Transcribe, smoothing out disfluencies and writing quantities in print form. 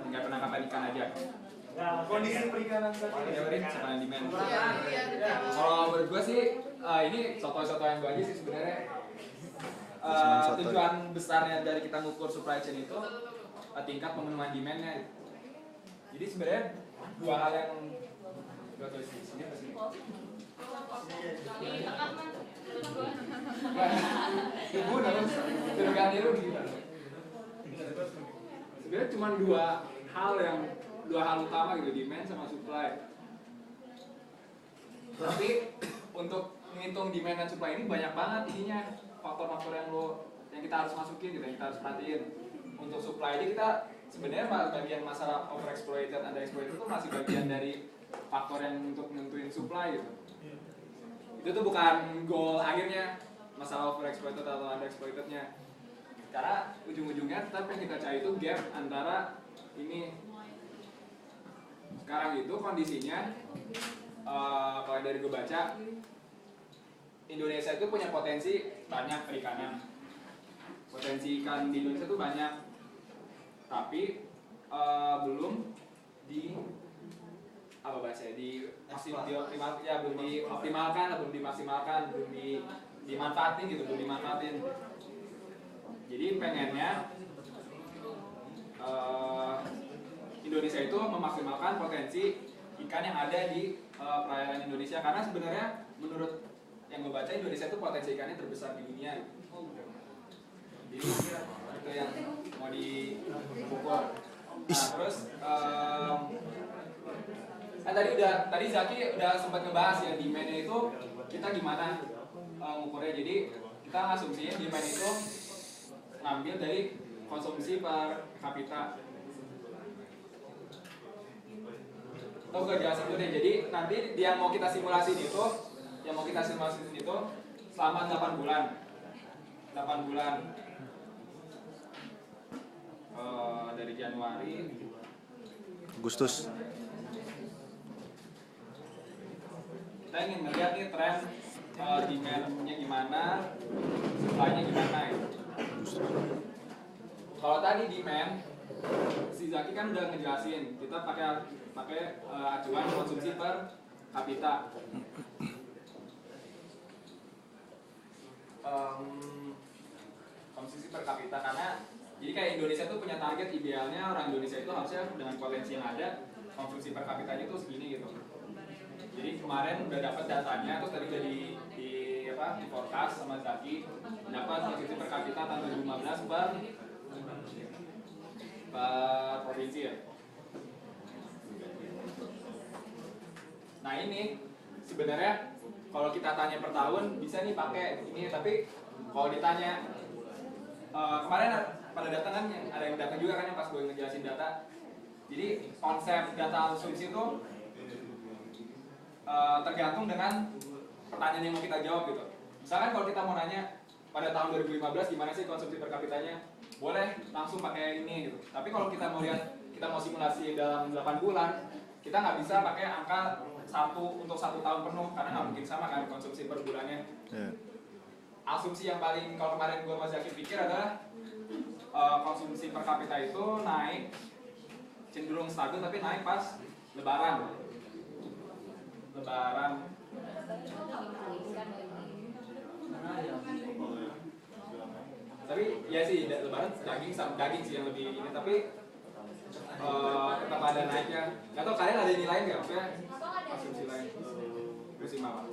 Nggak penangkapan ikan aja. Kondisi perikanan saat ini. Teori supply and demand. Kalau menurut gue sih ini soto-soto yang gue aja sih sebenarnya. Tujuan besarnya dari kita ngukur supply chain itu tingkat pemenuhan demand-nya. Jadi sebenarnya dua hal yang gue tulis di sini apa sih? Ibu harus terganti rugi. Sebenarnya cuma dua hal utama gitu, demand sama supply. Tapi untuk menghitung demand dan supply ini banyak banget isinya faktor-faktor yang kita harus masukin gitu, yang kita harus perhatiin. Untuk supply aja kita sebenarnya bagian masalah overexploited, underexploited itu masih bagian dari faktor yang untuk nentuin supply gitu. Itu tuh bukan goal akhirnya masalah overexploited atau underexploitednya. Karena ujung-ujungnya tetap yang kita cari itu gap antara ini. Sekarang itu kondisinya kalau dari gue baca, Indonesia itu punya potensi banyak perikanan. Potensi ikan di Indonesia itu banyak, tapi belum dimaksimalkan, belum dimanfaatin gitu, belum dimanfaatin. Jadi pengennya Indonesia itu memaksimalkan potensi ikan yang ada di perairan Indonesia, karena sebenarnya menurut yang gue baca Indonesia itu potensi ikannya terbesar di dunia. Jadi itu yang mau diukur. Nah terus tadi Zaki udah sempat ngebahas ya demand-nya itu kita gimana ngukurnya. Jadi kita asumsinya demand itu ngambil dari konsumsi per kapita. Atau gue jelasin dulu deh. Jadi nanti yang mau kita simulasin itu selama 8 bulan. 8 bulan. Dari Januari Agustus. Kita ingin melihat nih tren demand-nya gimana, supply-nya gimana gitu. Kalau tadi demand, si Zaki kan udah ngejelasin, kita pakai acuan konsumsi per kapita. Konsumsi per kapita karena jadi kayak Indonesia tuh punya target idealnya orang Indonesia itu harusnya dengan potensi yang ada konsumsi per kapitanya tuh segini gitu. Jadi kemarin udah dapat datanya, terus tadi udah di forecast sama Zaki dapat konsumsi per kapita tahun 2015 per provinsi ya. Nah ini sebenarnya kalau kita tanya per tahun bisa nih pakai ini, tapi kalau ditanya kemarin pada datang kan ada yang datang juga kan yang pas gue ngejelasin data. Jadi konsep data asumsi itu tergantung dengan pertanyaan yang mau kita jawab gitu. Misalkan kalau kita mau nanya pada tahun 2015 gimana sih konsumsi per kapitanya, boleh langsung pakai ini gitu. Tapi kalau kita mau lihat, kita mau simulasi dalam 8 bulan, kita nggak bisa pakai angka untuk 1 tahun penuh karena nggak mungkin sama kan konsumsi per bulannya. Asumsi yang paling kalau kemarin gue masih pikir adalah konsumsi per kapita itu naik cenderung stabil tapi naik pas Lebaran. Tapi ya sih Lebaran daging sih yang lebih ini, tapi tetap ada naiknya. Nggak tahu kalian ada nilai nggak? Maksudnya asumsi lain. Gue sih malah.